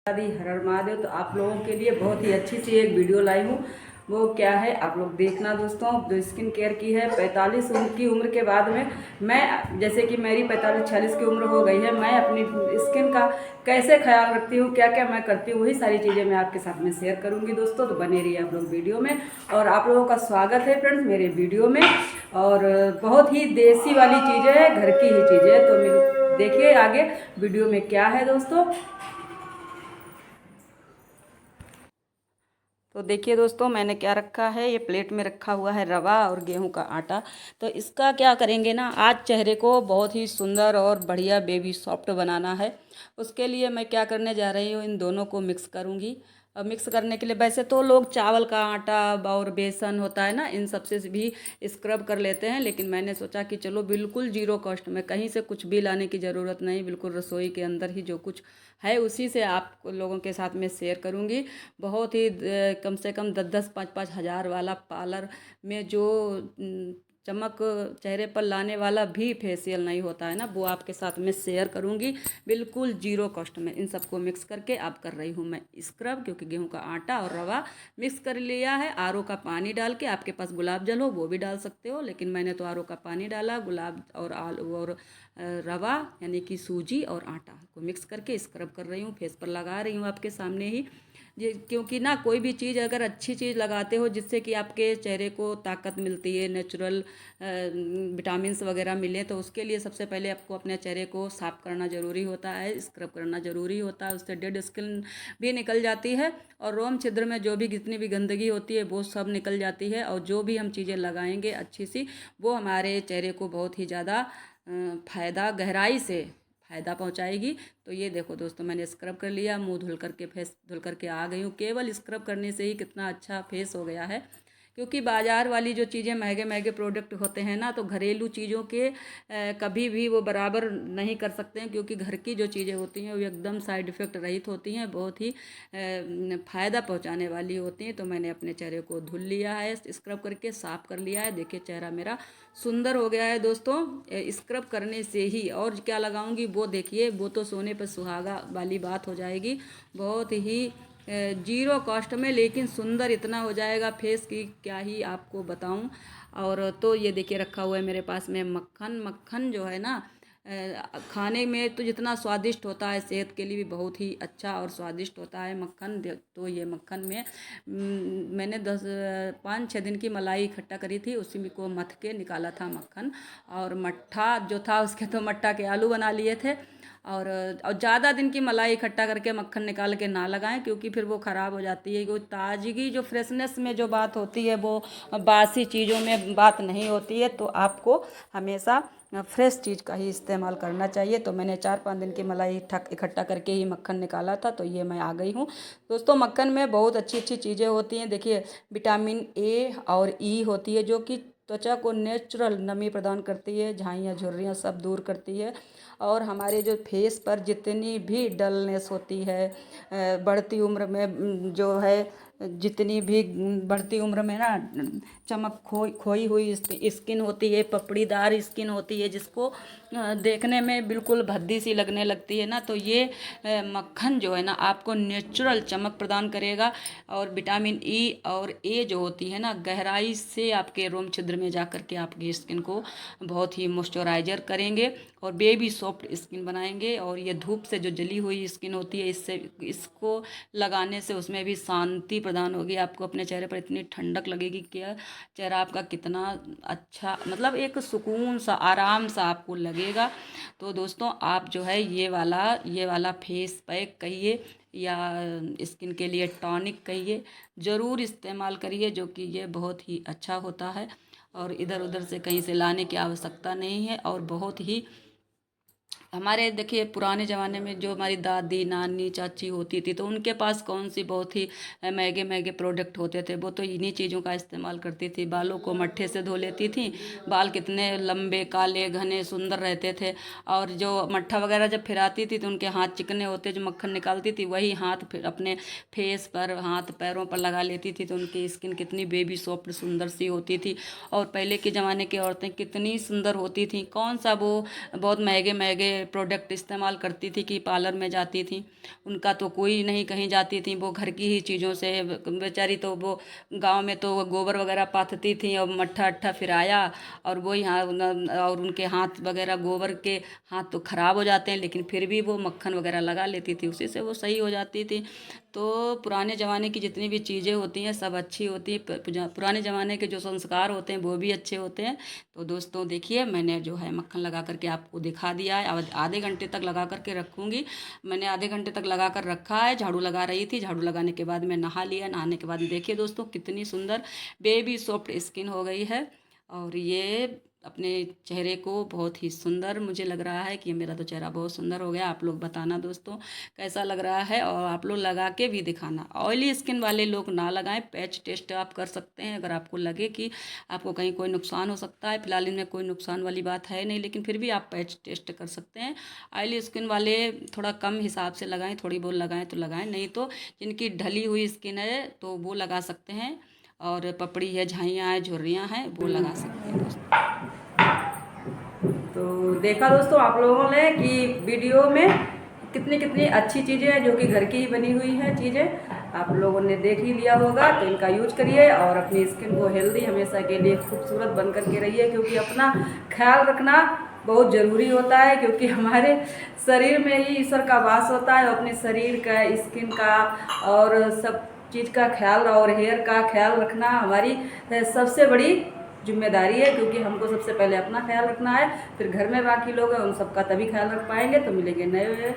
हर हर महादेव। तो आप लोगों के लिए बहुत ही अच्छी सी एक वीडियो लाई हूँ। वो क्या है आप लोग देखना दोस्तों। जो स्किन केयर की है 45 की उम्र के बाद में मैं, जैसे कि मेरी 45-46 की उम्र हो गई है, मैं अपनी स्किन का कैसे ख्याल रखती हूँ, क्या क्या मैं करती हूँ, वही सारी चीज़ें मैं आपके साथ में शेयर करूँगी दोस्तों। तो बने रहिए आप लोग वीडियो में। और आप लोगों का स्वागत है फ्रेंड्स मेरे वीडियो में। और बहुत ही देसी वाली चीज़ें हैं, घर की ही चीज़ें हैं। तो देखिए आगे वीडियो में क्या है दोस्तों। तो देखिए दोस्तों, मैंने क्या रखा है, ये प्लेट में रखा हुआ है रवा और गेहूं का आटा। तो इसका क्या करेंगे ना, आज चेहरे को बहुत ही सुंदर और बढ़िया बेबी सॉफ्ट बनाना है। उसके लिए मैं क्या करने जा रही हूँ, इन दोनों को मिक्स करूँगी। और मिक्स करने के लिए वैसे तो लोग चावल का आटा और बेसन होता है ना, इन सब से भी स्क्रब कर लेते हैं, लेकिन मैंने सोचा कि चलो बिल्कुल जीरो कॉस्ट में, कहीं से कुछ भी लाने की ज़रूरत नहीं, बिल्कुल रसोई के अंदर ही जो कुछ है उसी से आप लोगों के साथ में शेयर करूँगी। बहुत ही कम से कम 10-10 5-5 हज़ार वाला पार्लर में जो चमक चेहरे पर लाने वाला भी फेशियल नहीं होता है ना, वो आपके साथ में शेयर करूँगी बिल्कुल जीरो कॉस्ट में। इन सबको मिक्स करके अब कर रही हूँ मैं स्क्रब, क्योंकि गेहूं का आटा और रवा मिक्स कर लिया है। आरओ का पानी डाल के, आपके पास गुलाब जल हो वो भी डाल सकते हो, लेकिन मैंने तो आरओ का पानी डाला। गुलाब और आलू और रवा यानी कि सूजी और आटा को मिक्स करके स्क्रब कर रही हूँ, फेस पर लगा रही हूँ आपके सामने ही। ये क्योंकि ना कोई भी चीज़ अगर अच्छी चीज़ लगाते हो जिससे कि आपके चेहरे को ताकत मिलती है, नेचुरल विटामिन्स वगैरह मिले, तो उसके लिए सबसे पहले आपको अपने चेहरे को साफ़ करना ज़रूरी होता है, स्क्रब करना ज़रूरी होता है। उससे डेड स्किन भी निकल जाती है और रोम छिद्र में जो भी जितनी भी गंदगी होती है वो सब निकल जाती है। और जो भी हम चीज़ें लगाएंगे अच्छी सी, वो हमारे चेहरे को बहुत ही ज़्यादा फ़ायदा, गहराई से फ़ायदा पहुंचाएगी। तो ये देखो दोस्तों, मैंने स्क्रब कर लिया, मुंह धुल करके फेस धुल करके आ गई हूँ। केवल स्क्रब करने से ही कितना अच्छा फेस हो गया है। क्योंकि बाज़ार वाली जो चीज़ें महंगे महंगे प्रोडक्ट होते हैं ना, तो घरेलू चीज़ों के कभी भी वो बराबर नहीं कर सकते हैं, क्योंकि घर की जो चीज़ें होती हैं वो एकदम साइड इफ़ेक्ट रहित होती हैं, बहुत ही फ़ायदा पहुंचाने वाली होती हैं। तो मैंने अपने चेहरे को धुल लिया है, स्क्रब करके साफ़ कर लिया है। देखिए चेहरा मेरा सुंदर हो गया है दोस्तों, स्क्रब करने से ही। और क्या लगाऊंगी वो देखिए, वो तो सोने पर सुहागा वाली बात हो जाएगी। बहुत ही जीरो कॉस्ट में, लेकिन सुंदर इतना हो जाएगा फेस की क्या ही आपको बताऊं। और तो ये देखिए रखा हुआ है मेरे पास में मक्खन। मक्खन जो है ना, खाने में तो जितना स्वादिष्ट होता है, सेहत के लिए भी बहुत ही अच्छा और स्वादिष्ट होता है मक्खन। तो ये मक्खन में मैंने 5-6 दिन की मलाई इकट्ठा करी थी, उसी में को मथ के निकाला था मक्खन। और मट्ठा जो था उसके तो मट्ठा के आलू बना लिए थे। और ज़्यादा दिन की मलाई इकट्ठा करके मक्खन निकाल के ना लगाएं, क्योंकि फिर वो ख़राब हो जाती है। वो ताजगी जो फ्रेशनेस में जो बात होती है, वो बासी चीज़ों में बात नहीं होती है। तो आपको हमेशा फ्रेश चीज़ का ही इस्तेमाल करना चाहिए। तो मैंने 4-5 दिन की मलाई इकट्ठा करके ही मक्खन निकाला था। तो ये मैं आ गई हूँ दोस्तों। मक्खन में बहुत अच्छी अच्छी चीज़ें होती हैं। देखिए विटामिन ए और ई होती है, जो कि त्वचा को नेचुरल नमी प्रदान करती है, झाइयाँ झुर्रियाँ सब दूर करती है। और हमारे जो फेस पर जितनी भी डलनेस होती है, बढ़ती उम्र में जो है, जितनी भी बढ़ती उम्र में ना चमक खोई हुई स्किन होती है, पपड़ीदार स्किन होती है, जिसको देखने में बिल्कुल भद्दी सी लगने लगती है ना, तो ये मक्खन जो है ना आपको नेचुरल चमक प्रदान करेगा। और विटामिन ई और ए जो होती है ना, गहराई से आपके रोम छिद्र में जा कर के आपकी स्किन को बहुत ही मॉइस्चराइजर करेंगे और बेबी सॉफ्ट स्किन बनाएंगे। और ये धूप से जो जली हुई स्किन होती है, इससे इसको लगाने से उसमें भी शांति प्रदान होगी। आपको अपने चेहरे पर इतनी ठंडक लगेगी कि चेहरा आपका कितना अच्छा, मतलब एक सुकून सा, आराम सा आपको लगेगा। तो दोस्तों आप जो है ये वाला फेस पैक कहिए या स्किन के लिए टॉनिक कहिए, ज़रूर इस्तेमाल करिए, जो कि ये बहुत ही अच्छा होता है। और इधर उधर से कहीं से लाने की आवश्यकता नहीं है। और बहुत ही हमारे देखिए पुराने ज़माने में जो हमारी दादी नानी चाची होती थी, तो उनके पास कौन सी बहुत ही महंगे महंगे प्रोडक्ट होते थे। वो तो इन्हीं चीज़ों का इस्तेमाल करती थी। बालों को मट्ठे से धो लेती थी, बाल कितने लंबे काले घने सुंदर रहते थे। और जो मट्ठा वगैरह जब फिराती थी तो उनके हाथ चिकने होते, जो मक्खन निकालती थी वही हाथ फिर अपने फेस पर, हाथ पैरों पर लगा लेती थी, तो उनकी स्किन कितनी बेबी सॉफ्ट सुंदर सी होती थी। और पहले के ज़माने की औरतें कितनी सुंदर होती थी। कौन सा वो बहुत महंगे महंगे प्रोडक्ट इस्तेमाल करती थी कि पार्लर में जाती थी, उनका तो कोई नहीं कहीं जाती थी, वो घर की ही चीज़ों से बेचारी, तो वो गांव में तो वो गोबर वगैरह पाथती थी और मट्ठा अट्ठा फिराया, और वो यहाँ और उनके हाथ वगैरह गोबर के हाथ तो ख़राब हो जाते हैं, लेकिन फिर भी वो मक्खन वगैरह लगा लेती थी, उसी से वो सही हो जाती थी। तो पुराने ज़माने की जितनी भी चीज़ें होती हैं सब अच्छी होती हैं, पुराने ज़माने के जो संस्कार होते हैं वो भी अच्छे होते हैं। तो दोस्तों देखिए, मैंने जो है मक्खन लगा करके आपको दिखा दिया है। अब आधे घंटे तक लगा करके रखूँगी। मैंने आधे घंटे तक लगा कर रखा है, झाड़ू लगा रही थी, झाड़ू लगाने के बाद मैं नहा लिया, नहाने के बाद देखिए दोस्तों कितनी सुंदर बेबी सॉफ्ट स्किन हो गई है। और ये अपने चेहरे को बहुत ही सुंदर मुझे लग रहा है कि मेरा तो चेहरा बहुत सुंदर हो गया। आप लोग बताना दोस्तों कैसा लग रहा है, और आप लोग लगा के भी दिखाना। ऑयली स्किन वाले लोग ना लगाएं, पैच टेस्ट आप कर सकते हैं अगर आपको लगे कि आपको कहीं कोई नुकसान हो सकता है। फिलहाल इनमें कोई नुकसान वाली बात है नहीं, लेकिन फिर भी आप पैच टेस्ट कर सकते हैं। ऑयली स्किन वाले थोड़ा कम हिसाब से लगाएं, थोड़ी बहुत लगाएं तो लगाएं, नहीं तो जिनकी ढली हुई स्किन है तो वो लगा सकते हैं, और पपड़ी है, झाइयाँ हैं, झुर्रियाँ हैं, वो लगा सकते हैं दोस्तों। तो देखा दोस्तों आप लोगों ने कि वीडियो में कितनी कितनी अच्छी चीज़ें हैं जो कि घर की ही बनी हुई हैं चीज़ें, आप लोगों ने देख ही लिया होगा। तो इनका यूज करिए और अपनी स्किन को हेल्दी हमेशा के लिए खूबसूरत बन करके रहिए, क्योंकि अपना ख्याल रखना बहुत ज़रूरी होता है, क्योंकि हमारे शरीर में ही ईश्वर का वास होता है। अपने शरीर का, स्किन का और सब चीज़ का ख्याल और हेयर का ख्याल रखना हमारी सबसे बड़ी जिम्मेदारी है, क्योंकि हमको सबसे पहले अपना ख्याल रखना है, फिर घर में बाकी लोग हैं उन सबका तभी ख्याल रख पाएंगे। तो मिलेंगे नए